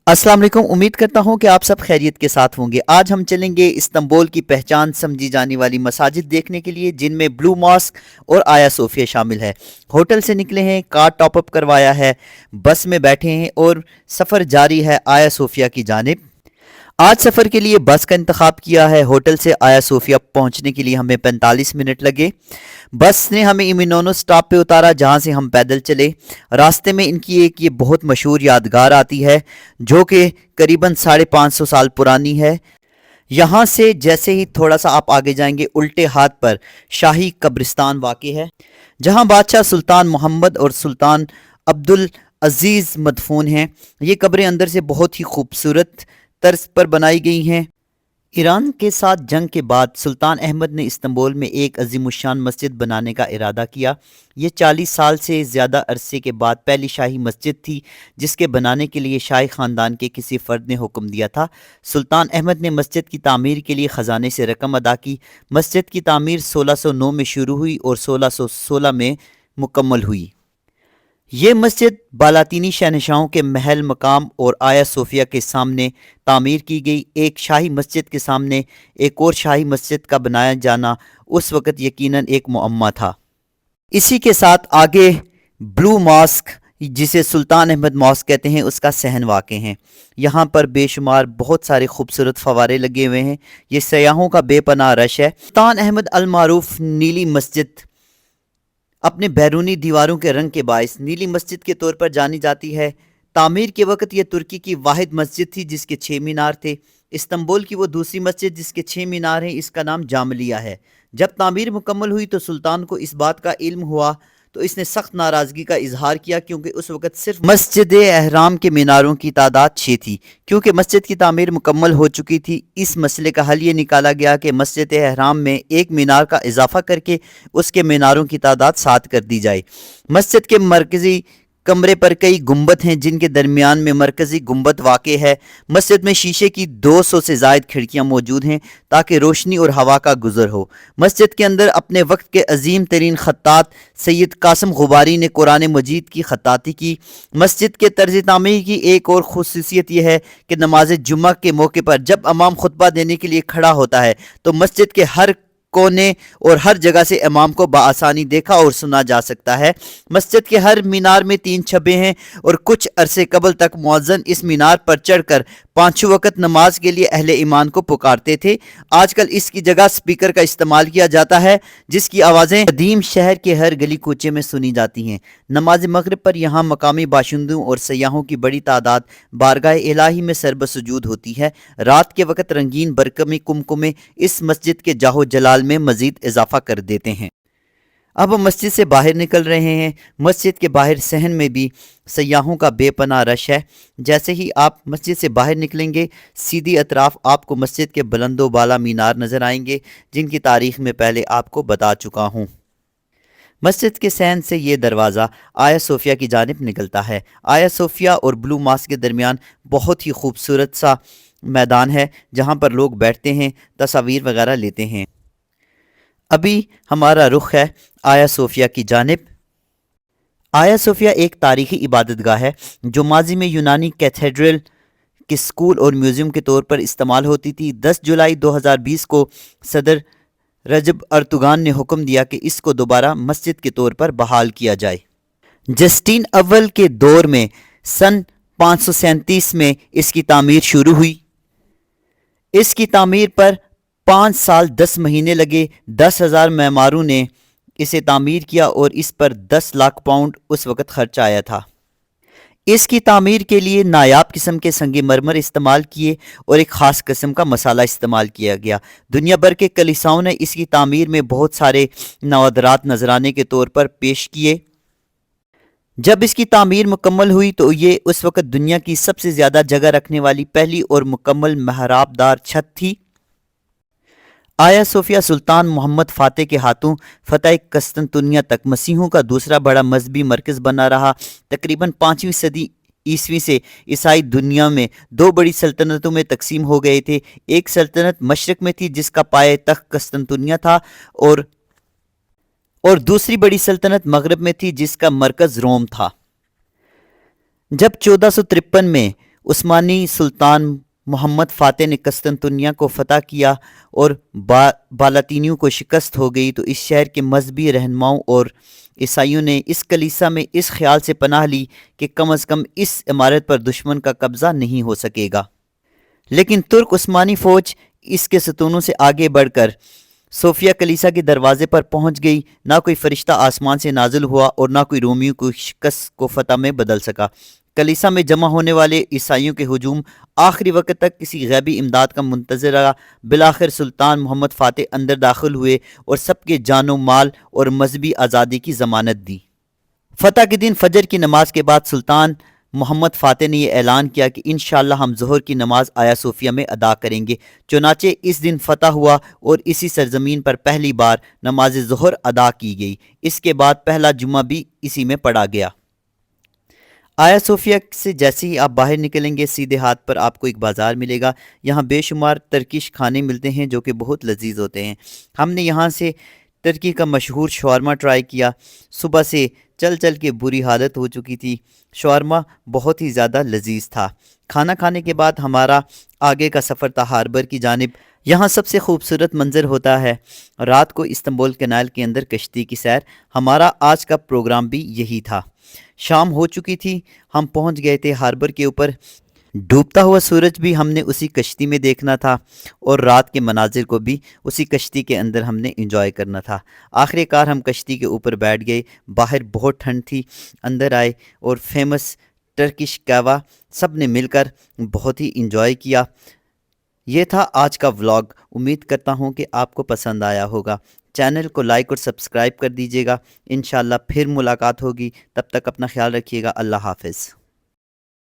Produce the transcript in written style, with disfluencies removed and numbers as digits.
अस्सलाम वालेकुम। उम्मीद करता हूँ कि आप सब खैरियत के साथ होंगे। आज हम चलेंगे इस्तांबुल की पहचान समझी जाने वाली मसाजिद देखने के लिए, जिनमें ब्लू मॉस्क और आया सोफिया शामिल है। होटल से निकले हैं, कार टॉप अप करवाया है, बस में बैठे हैं और सफ़र जारी है आया सोफिया की जानिब। आज सफ़र के लिए बस का इंतखाब किया है। होटल से आया सोफिया पहुंचने के लिए हमें 45 मिनट लगे। बस ने हमें इमिनोनो स्टॉप पे उतारा, जहां से हम पैदल चले। रास्ते में इनकी एक ये बहुत मशहूर यादगार आती है, जो कि करीबन 550 साल पुरानी है। यहाँ से जैसे ही थोड़ा सा आप आगे जाएंगे, उल्टे हाथ पर शाही कब्रिस्तान वाक़ है, जहाँ बादशाह सुल्तान मोहम्मद और सुल्तान अब्दुल अजीज़ मदफून हैं। ये कब्रें अंदर से बहुत ही खूबसूरत तर्ज पर बनाई गई हैं। ईरान के साथ जंग के बाद सुल्तान अहमद ने इस्तांबुल में एक अजीमुशान मस्जिद बनाने का इरादा किया। ये 40 साल से ज़्यादा अरसे के बाद पहली शाही मस्जिद थी, जिसके बनाने के लिए शाही ख़ानदान के किसी फ़र्द ने हुक्म दिया था। सुल्तान अहमद ने मस्जिद की तामीर के लिए ख़जाने से रकम अदा की। मस्जिद की तामीर 1609 में शुरू हुई और 1616 में मुकम्मल हुई। ये मस्जिद बालातीनी शहनशाहों के महल मकाम और आया सोफिया के सामने तामीर की गई। एक शाही मस्जिद के सामने एक और शाही मस्जिद का बनाया जाना उस वक़्त यकीनन एक मुअम्मा था। इसी के साथ आगे ब्लू मॉस्क, जिसे सुल्तान अहमद मॉस्क कहते हैं, उसका सहन वाक़े हैं। यहाँ पर बेशुमार बहुत सारे खूबसूरत फवारे लगे हुए हैं। ये सयाहों का बेपनाह रश है। सुल्तान अहमद अल मारूफ नीली मस्जिद अपने बैरूनी दीवारों के रंग के बायस नीली मस्जिद के तौर पर जानी जाती है। तामीर के वक्त यह तुर्की की वाहिद मस्जिद थी जिसके 6 मीनार थे। इस्तांबुल की वो दूसरी मस्जिद जिसके 6 मीनार हैं, इसका नाम जामलिया है। जब तामीर मुकम्मल हुई तो सुल्तान को इस बात का इल्म हुआ तो इसने सख्त नाराज़गी का इजहार किया, क्योंकि उस वक़्त सिर्फ मस्जिद एहराम के मीनारों की तादाद 6 थी। क्योंकि मस्जिद की तामीर मुकम्मल हो चुकी थी, इस मसले का हल ये निकाला गया कि मस्जिद एहराम में एक मीनार का इजाफा करके उसके मीनारों की तादाद 7 कर दी जाए। मस्जिद के मरकज़ी कमरे पर कई गुंबद हैं, जिनके दरमियान में मरकज़ी गुंबद वाक़े है। मस्जिद में शीशे की 200 से ज़ायद खिड़कियाँ मौजूद हैं ताकि रोशनी और हवा का गुज़र हो। मस्जिद के अंदर अपने वक्त के अजीम तरीन खत्तात सैयद कासिम गुबारी ने कुरान मजीद की खत्ताती की। मस्जिद के तर्ज तामीर की एक और खुसूसियत यह है कि नमाज जुम्मा के मौके पर जब इमाम खुतबा देने के लिए खड़ा होता है तो मस्जिद के हर कोने और हर जगह से इमाम को बाआसानी देखा और सुना जा सकता है। मस्जिद के हर मीनार में 3 छब्बे हैं और कुछ अरसे कबल तक मुअज्जिन इस मीनार पर चढ़कर 5 वक्त नमाज के लिए अहले ईमान को पुकारते थे। आजकल इसकी जगह स्पीकर का इस्तेमाल किया जाता है, जिसकी आवाज़ें कदीम शहर के हर गली कूचे में सुनी जाती हैं। नमाज मगरिब पर यहाँ मकामी बाशिंदों और सयाहों की बड़ी तादाद बारगाह इलाही में सरबसुजूद होती है। रात के वक्त रंगीन बरकमी कुमकुमे इस मस्जिद के जाहो जलाल में मजीद इजाफा कर देते हैं। अब हम मस्जिद से बाहर निकल रहे हैं। मस्जिद के बाहर सहन में भी सयाहों का बेपनाह रश है। जैसे ही आप मस्जिद से बाहर निकलेंगे, सीधी अतराफ आपको मस्जिद के बुलंदो बाला मीनार नज़र आएंगे, जिनकी तारीख में पहले आपको बता चुका हूँ। मस्जिद के सहन से ये दरवाज़ा आया सोफिया की जानिब निकलता है। आया सोफिया और ब्लू मॉस्क के दरमियान बहुत ही खूबसूरत सा मैदान है, जहाँ पर लोग बैठते हैं, तस्वीर वगैरह लेते हैं। अभी हमारा रुख है आया सोफिया की जानिब। आया सोफिया एक तारीखी इबादतगाह है जो माजी में यूनानी कैथेड्रल के स्कूल और म्यूज़ियम के तौर पर इस्तेमाल होती थी। 10 जुलाई 2020 को सदर रजब अर्तुगान ने हुक्म दिया कि इसको दोबारा मस्जिद के तौर पर बहाल किया जाए। जस्टिन अव्वल के दौर में सन 537 में इसकी तामीर शुरू हुई। इसकी तामीर पर 5 साल 10 महीने लगे। 10,000 मेमारों ने इसे तामीर किया और इस पर 10 लाख पाउंड उस वक़्त खर्च आया था। इसकी तामीर के लिए नायाब किस्म के संगे मरमर इस्तेमाल किए और एक ख़ास किस्म का मसाला इस्तेमाल किया गया। दुनिया भर के कलीसियाओं ने इसकी तामीर में बहुत सारे नवादरात नजराने के तौर पर पेश किए। जब इसकी तामीर मुकम्मल हुई तो ये उस वक़्त दुनिया की सबसे ज़्यादा जगह रखने वाली पहली और मुकम्मल महराबदार छत थी। आया सोफिया सुल्तान मोहम्मद फ़ातिह के हाथों फ़तह कस्तंतुनिया तक मसीहों का दूसरा बड़ा मजहबी मरकज़ बना रहा। तकरीबन 5वीं सदी ईस्वी से ईसाई दुनिया में दो बड़ी सल्तनतों में तकसीम हो गए थे। एक सल्तनत मशरक में थी जिसका पाए तख्त कस्तंतुनिया था और दूसरी बड़ी सल्तनत मगरब में थी जिसका मरकज़ रोम था। जब 1453 में उस्मानी सुल्तान मोहम्मद फ़ातेह ने कस्तंतुनिया को फ़तह किया और बालातीनियों को शिकस्त हो गई, तो इस शहर के मजहबी रहनुमाओं और ईसाइयों ने इस कलीसा में इस ख्याल से पनाह ली कि कम अज़ कम इस इमारत पर दुश्मन का कब्ज़ा नहीं हो सकेगा। लेकिन तुर्क उस्मानी फ़ौज इसके सतूनों से आगे बढ़कर सोफिया कलीसा के दरवाजे पर पहुंच गई। ना कोई फरिश्ता आसमान से नाजिल हुआ और ना कोई रोमियों को शिकस्त को फतह में बदल सका। कलीसा में जमा होने वाले ईसाइयों के हुजूम आखिरी वक्त तक किसी गैबी इमदाद का मुंतज़र रहा। बिलाखिर सुल्तान मोहम्मद फ़ातेह अंदर दाखिल हुए और सबके जानो माल और मजहबी आज़ादी की ज़मानत दी। फतह के दिन फजर की नमाज के बाद सुल्तान मोहम्मद फ़ातेह ने यह ऐलान किया कि इंशाअल्लाह हम ज़ोहर की नमाज आया सोफिया में अदा करेंगे। चुनाचे इस दिन फतह हुआ और इसी सरजमीन पर पहली बार नमाज ज़ोहर अदा की गई। इसके बाद पहला जुम्मा भी इसी में पढ़ा गया। आया सोफिया से जैसे ही आप बाहर निकलेंगे सीधे हाथ पर आपको एक बाज़ार मिलेगा। यहाँ बेशुमार टर्किश खाने मिलते हैं जो कि बहुत लजीज होते हैं। हमने यहाँ से टर्की का मशहूर शवारमा ट्राई किया। सुबह से चल चल के बुरी हालत हो चुकी थी। शवारमा बहुत ही ज़्यादा लजीज था। खाना खाने के बाद हमारा आगे का सफ़र था हार्बर की जानिब। यहाँ सबसे खूबसूरत मंजर होता है रात को इस्तांबुल कैनाल के अंदर कश्ती की सैर। हमारा आज का प्रोग्राम भी यही था। शाम हो चुकी थी, हम पहुँच गए थे हार्बर के ऊपर। डूबता हुआ सूरज भी हमने उसी कश्ती में देखना था और रात के मनाजिर को भी उसी कश्ती के अंदर हमने एंजॉय करना था। आखिरकार हम कश्ती के ऊपर बैठ गए। बाहर बहुत ठंड थी। अंदर आए और फेमस टर्किश कहवा सब ने मिलकर बहुत ही एंजॉय किया। ये था आज का व्लॉग। उम्मीद करता हूँ कि आपको पसंद आया होगा। चैनल को लाइक और सब्सक्राइब कर दीजिएगा। इंशाल्लाह फिर मुलाकात होगी। तब तक अपना ख्याल रखिएगा। अल्लाह हाफ़िज़।